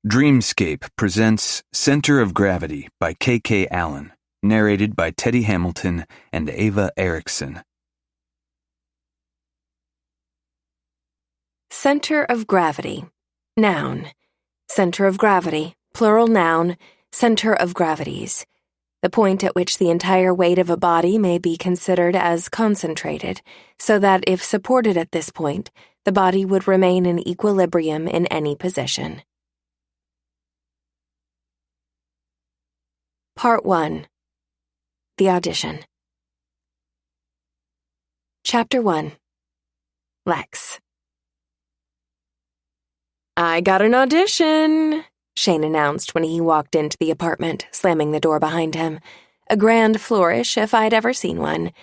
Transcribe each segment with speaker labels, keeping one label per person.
Speaker 1: Dreamscape presents Center of Gravity by K.K. Allen, narrated by Teddy Hamilton and Ava Erickson.
Speaker 2: Center of gravity. Noun. Center of gravity, plural noun, center of gravities. The point at which the entire weight of a body may be considered as concentrated, so that if supported at this point, the body would remain in equilibrium in any position. Part 1. The Audition. Chapter 1. Lex. "I got an audition," Shane announced when he walked into the apartment, slamming the door behind him. A grand flourish if I'd ever seen one.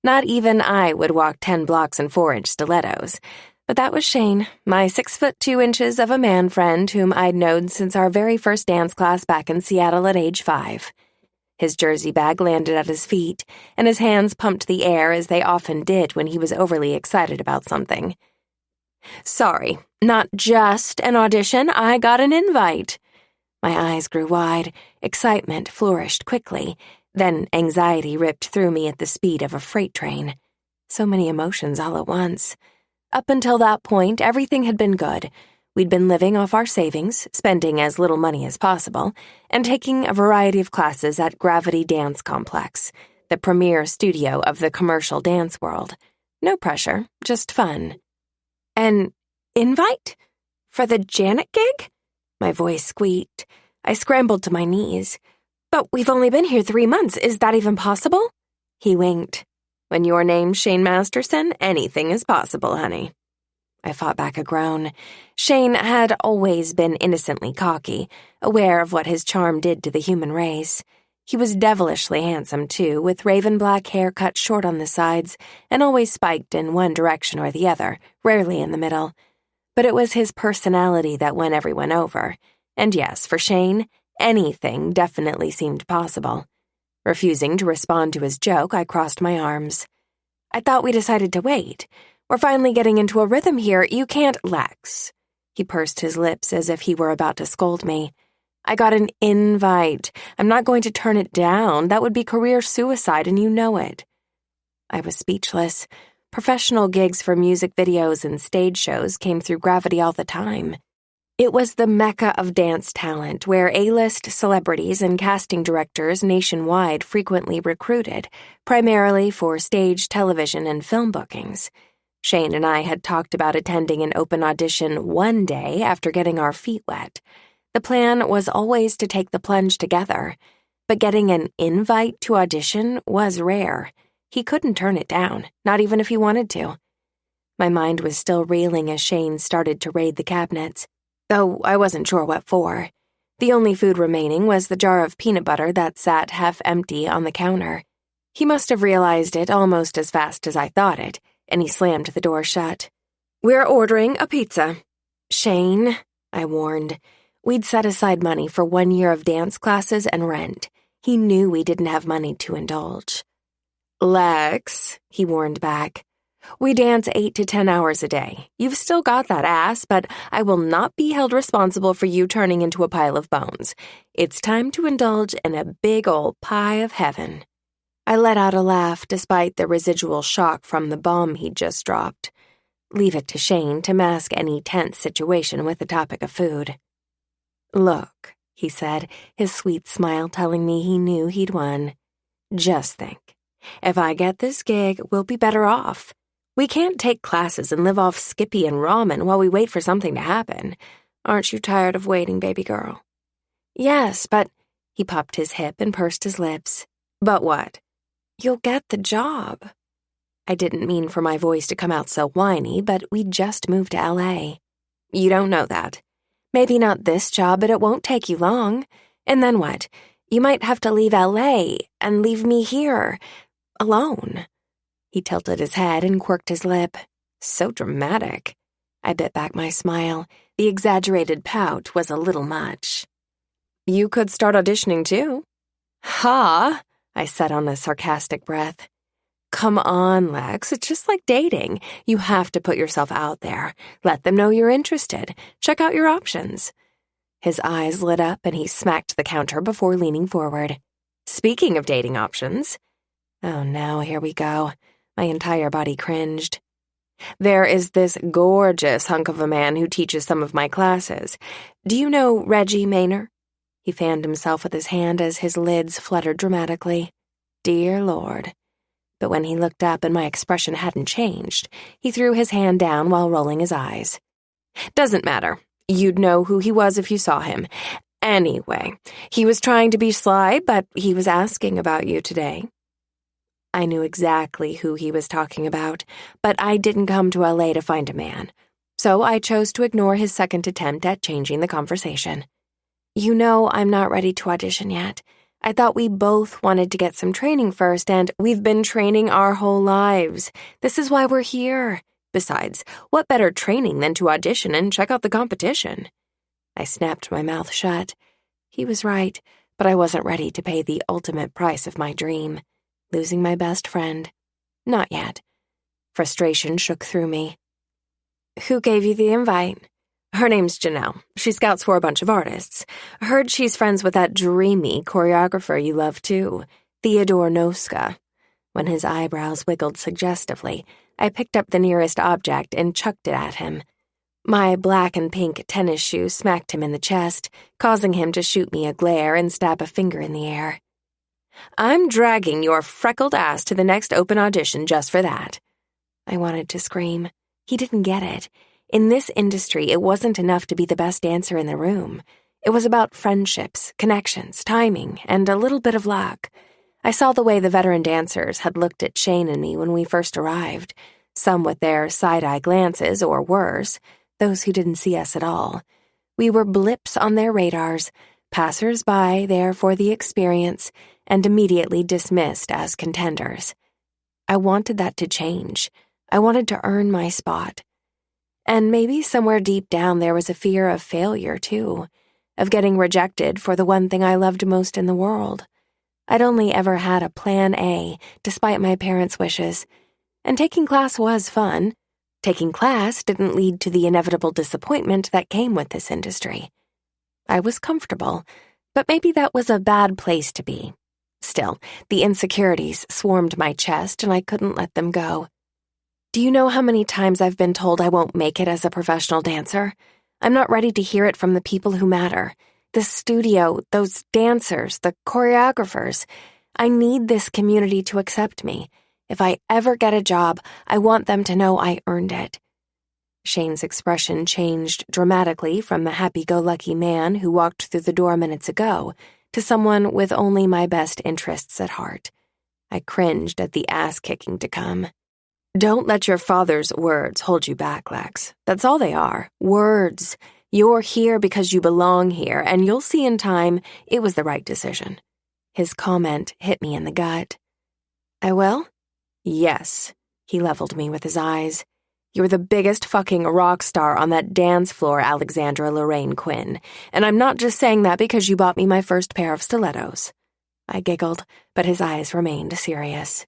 Speaker 2: Not even I would walk 10 blocks in 4-inch stilettos. But that was Shane, my 6'2" of a man friend whom I'd known since our very first dance class back in Seattle at age 5. His jersey bag landed at his feet, and his hands pumped the air as they often did when he was overly excited about something. "Sorry, not just an audition, I got an invite." My eyes grew wide, excitement flourished quickly, then anxiety ripped through me at the speed of a freight train. So many emotions all at once. Up until that point, everything had been good. We'd been living off our savings, spending as little money as possible, and taking a variety of classes at Gravity Dance Complex, the premier studio of the commercial dance world. No pressure, just fun. "An invite? For the Janet gig?" My voice squeaked. I scrambled to my knees. "But we've only been here 3 months. Is that even possible?" He winked. "When your name's Shane Masterson, anything is possible, honey." I fought back a groan. Shane had always been innocently cocky, aware of what his charm did to the human race. He was devilishly handsome, too, with raven black hair cut short on the sides and always spiked in one direction or the other, rarely in the middle. But it was his personality that won everyone over. And yes, for Shane, anything definitely seemed possible. Refusing to respond to his joke, I crossed my arms. "I thought we decided to wait. We're finally getting into a rhythm here. You can't, Lex." He pursed his lips as if he were about to scold me. "I got an invite. I'm not going to turn it down. That would be career suicide, and you know it." I was speechless. Professional gigs for music videos and stage shows came through Gravity all the time. It was the mecca of dance talent, where A-list celebrities and casting directors nationwide frequently recruited, primarily for stage, television, and film bookings. Shane and I had talked about attending an open audition one day after getting our feet wet. The plan was always to take the plunge together, but getting an invite to audition was rare. He couldn't turn it down, not even if he wanted to. My mind was still reeling as Shane started to raid the cabinets, though I wasn't sure what for. The only food remaining was the jar of peanut butter that sat half empty on the counter. He must have realized it almost as fast as I thought it, and he slammed the door shut. "We're ordering a pizza." "Shane," I warned. We'd set aside money for 1 year of dance classes and rent. He knew we didn't have money to indulge. "Lex," he warned back. "We dance 8 to 10 hours a day. You've still got that ass, but I will not be held responsible for you turning into a pile of bones. It's time to indulge in a big old pie of heaven." I let out a laugh despite the residual shock from the bomb he'd just dropped. Leave it to Shane to mask any tense situation with the topic of food. "Look," he said, his sweet smile telling me he knew he'd won. "Just think. If I get this gig, we'll be better off. We can't take classes and live off Skippy and ramen while we wait for something to happen. Aren't you tired of waiting, baby girl?" "Yes, but—" He popped his hip and pursed his lips. "But what?" "You'll get the job." I didn't mean for my voice to come out so whiny, but we'd just moved to L.A. "You don't know that. Maybe not this job, but it won't take you long. And then what? You might have to leave L.A. and leave me here, alone." He tilted his head and quirked his lip. So dramatic. I bit back my smile. The exaggerated pout was a little much. "You could start auditioning, too." "Ha!" I said on a sarcastic breath. "Come on, Lex, it's just like dating. You have to put yourself out there. Let them know you're interested. Check out your options." His eyes lit up and he smacked the counter before leaning forward. Speaking of dating options. Oh no, here we go. My entire body cringed. There is this gorgeous hunk of a man who teaches some of my classes. Do you know Reggie Maynor? He fanned himself with his hand as his lids fluttered dramatically. Dear Lord. But when he looked up and my expression hadn't changed, he threw his hand down while rolling his eyes. Doesn't matter. You'd know who he was if you saw him. Anyway, he was trying to be sly, but he was asking about you today. I knew exactly who he was talking about, but I didn't come to LA to find a man. So I chose to ignore his second attempt at changing the conversation. You know, I'm not ready to audition yet. I thought we both wanted to get some training first, and we've been training our whole lives. This is why we're here. Besides, what better training than to audition and check out the competition? I snapped my mouth shut. He was right, but I wasn't ready to pay the ultimate price of my dream. Losing my best friend. Not yet. Frustration shook through me. Who gave you the invite? Her name's Janelle. She scouts for a bunch of artists. Heard she's friends with that dreamy choreographer you love too, Theodore Noska. When his eyebrows wiggled suggestively, I picked up the nearest object and chucked it at him. My black and pink tennis shoe smacked him in the chest, causing him to shoot me a glare and stab a finger in the air. I'm dragging your freckled ass to the next open audition just for that. I wanted to scream. He didn't get it. In this industry, it wasn't enough to be the best dancer in the room. It was about friendships, connections, timing, and a little bit of luck. I saw the way the veteran dancers had looked at Shane and me when we first arrived, some with their side-eye glances, or worse, those who didn't see us at all. We were blips on their radars, passers-by there for the experience, and immediately dismissed as contenders. I wanted that to change. I wanted to earn my spot. And maybe somewhere deep down there was a fear of failure, too, of getting rejected for the one thing I loved most in the world. I'd only ever had a plan A, despite my parents' wishes, and taking class was fun. Taking class didn't lead to the inevitable disappointment that came with this industry. I was comfortable, but maybe that was a bad place to be. Still, the insecurities swarmed my chest and I couldn't let them go. Do you know how many times I've been told I won't make it as a professional dancer? I'm not ready to hear it from the people who matter. The studio, those dancers, the choreographers. I need this community to accept me. If I ever get a job, I want them to know I earned it. Shane's expression changed dramatically from the happy-go-lucky man who walked through the door minutes ago to someone with only my best interests at heart. I cringed at the ass-kicking to come. Don't let your father's words hold you back, Lex. That's all they are. Words. You're here because you belong here, and you'll see in time it was the right decision. His comment hit me in the gut. I will? Yes. He leveled me with his eyes. You're the biggest fucking rock star on that dance floor, Alexandra Lorraine Quinn, and I'm not just saying that because you bought me my first pair of stilettos. I giggled, but his eyes remained serious.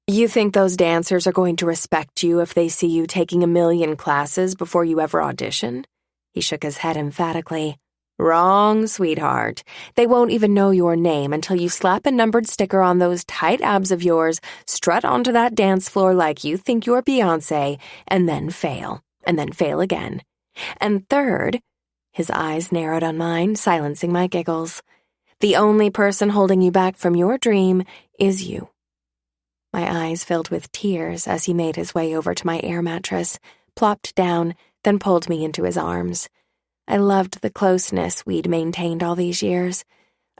Speaker 2: You think those dancers are going to respect you if they see you taking 1,000,000 classes before you ever audition? He shook his head emphatically. Wrong, sweetheart. They won't even know your name until you slap a numbered sticker on those tight abs of yours, strut onto that dance floor like you think you're Beyoncé, and then fail again. And third, his eyes narrowed on mine, silencing my giggles. The only person holding you back from your dream is you. My eyes filled with tears as he made his way over to my air mattress, plopped down, then pulled me into his arms. I loved the closeness we'd maintained all these years.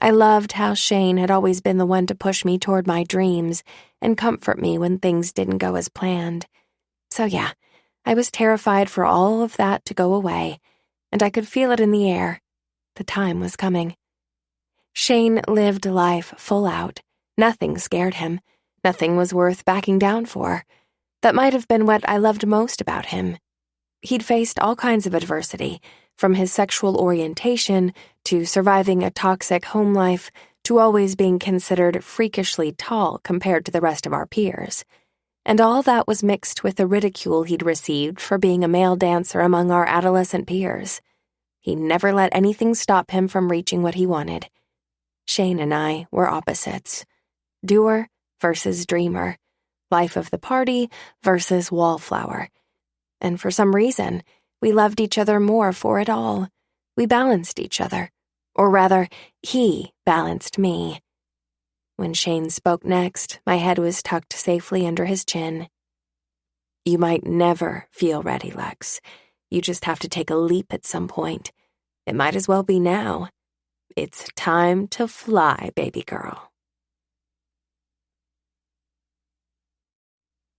Speaker 2: I loved how Shane had always been the one to push me toward my dreams and comfort me when things didn't go as planned. So yeah, I was terrified for all of that to go away, and I could feel it in the air. The time was coming. Shane lived life full out. Nothing scared him. Nothing was worth backing down for. That might have been what I loved most about him. He'd faced all kinds of adversity, from his sexual orientation to surviving a toxic home life to always being considered freakishly tall compared to the rest of our peers. And all that was mixed with the ridicule he'd received for being a male dancer among our adolescent peers. He never let anything stop him from reaching what he wanted. Shane and I were opposites. Doer versus dreamer. Life of the party versus wallflower. And for some reason, we loved each other more for it all. We balanced each other. Or rather, he balanced me. When Shane spoke next, my head was tucked safely under his chin. You might never feel ready, Lex. You just have to take a leap at some point. It might as well be now. It's time to fly, baby girl.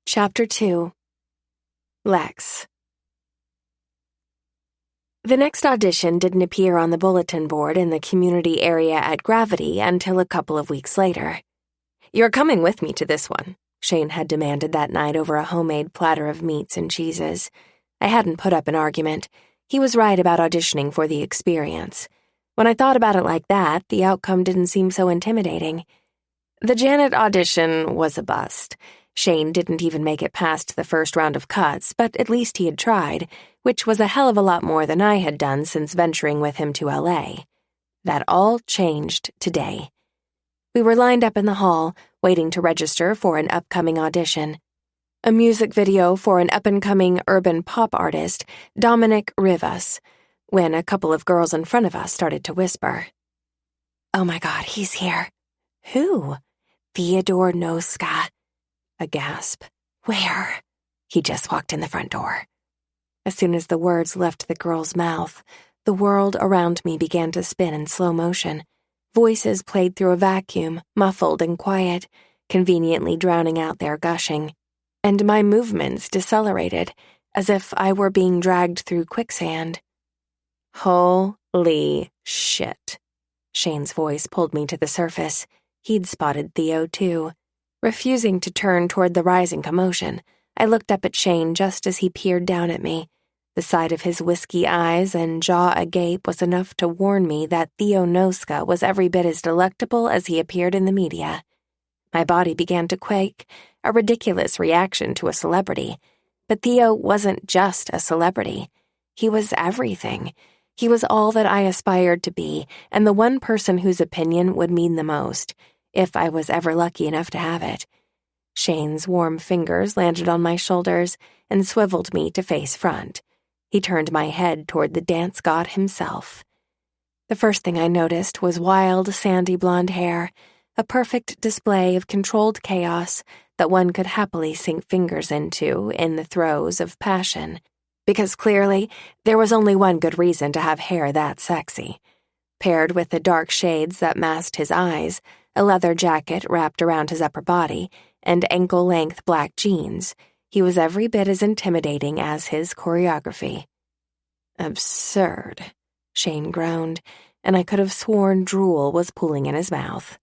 Speaker 2: Chapter 2. Lex. The next audition didn't appear on the bulletin board in the community area at Gravity until a couple of weeks later. You're coming with me to this one, Shane had demanded that night over a homemade platter of meats and cheeses. I hadn't put up an argument. He was right about auditioning for the experience. When I thought about it like that, the outcome didn't seem so intimidating. The Janet audition was a bust. Shane didn't even make it past the first round of cuts, but at least he had tried, which was a hell of a lot more than I had done since venturing with him to LA. That all changed today. We were lined up in the hall, waiting to register for an upcoming audition. A music video for an up-and-coming urban pop artist, Dominic Rivas, when a couple of girls in front of us started to whisper. Oh my God, he's here. Who? Theodore Noska. A gasp. Where? He just walked in the front door. As soon as the words left the girl's mouth, the world around me began to spin in slow motion. Voices played through a vacuum, muffled and quiet, conveniently drowning out their gushing. And my movements decelerated, as if I were being dragged through quicksand. Holy shit. Shane's voice pulled me to the surface. He'd spotted Theo, too. Refusing to turn toward the rising commotion, I looked up at Shane just as he peered down at me. The sight of his whiskey eyes and jaw agape was enough to warn me that Theo Noska was every bit as delectable as he appeared in the media. My body began to quake, a ridiculous reaction to a celebrity. But Theo wasn't just a celebrity. He was everything. He was all that I aspired to be, and the one person whose opinion would mean the most, if I was ever lucky enough to have it. Shane's warm fingers landed on my shoulders and swiveled me to face front. He turned my head toward the dance god himself. The first thing I noticed was wild, sandy blonde hair, a perfect display of controlled chaos that one could happily sink fingers into in the throes of passion, because clearly there was only one good reason to have hair that sexy. Paired with the dark shades that masked his eyes, a leather jacket wrapped around his upper body, and ankle-length black jeans, he was every bit as intimidating as his choreography. Absurd, Shane groaned, and I could have sworn drool was pooling in his mouth.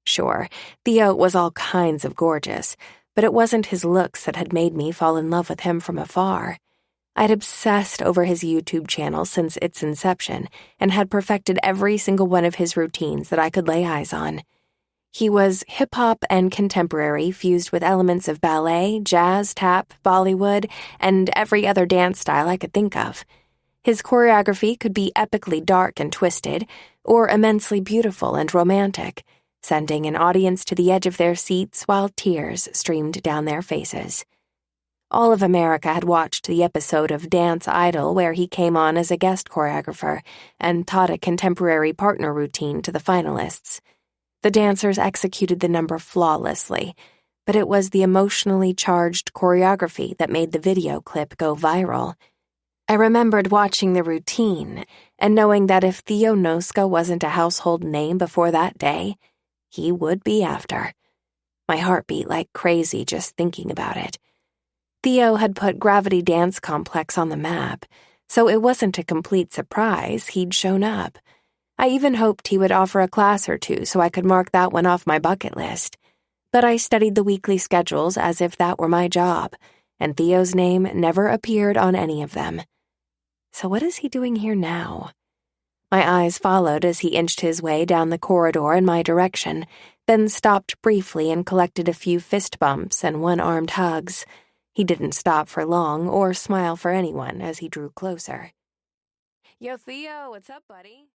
Speaker 2: Sure, Theo was all kinds of gorgeous, but it wasn't his looks that had made me fall in love with him from afar. I'd obsessed over his YouTube channel since its inception and had perfected every single one of his routines that I could lay eyes on. He was hip-hop and contemporary fused with elements of ballet, jazz, tap, Bollywood, and every other dance style I could think of. His choreography could be epically dark and twisted, or immensely beautiful and romantic, sending an audience to the edge of their seats while tears streamed down their faces. All of America had watched the episode of Dance Idol where he came on as a guest choreographer and taught a contemporary partner routine to the finalists. The dancers executed the number flawlessly, but it was the emotionally charged choreography that made the video clip go viral. I remembered watching the routine and knowing that if Theo Noska wasn't a household name before that day, he would be after. My heart beat like crazy just thinking about it. Theo had put Gravity Dance Complex on the map, so it wasn't a complete surprise he'd shown up. I even hoped he would offer a class or two so I could mark that one off my bucket list. But I studied the weekly schedules as if that were my job, and Theo's name never appeared on any of them. So what is he doing here now? My eyes followed as he inched his way down the corridor in my direction, then stopped briefly and collected a few fist bumps and one-armed hugs. He didn't stop for long or smile for anyone as he drew closer. Yo, Theo, what's up, buddy?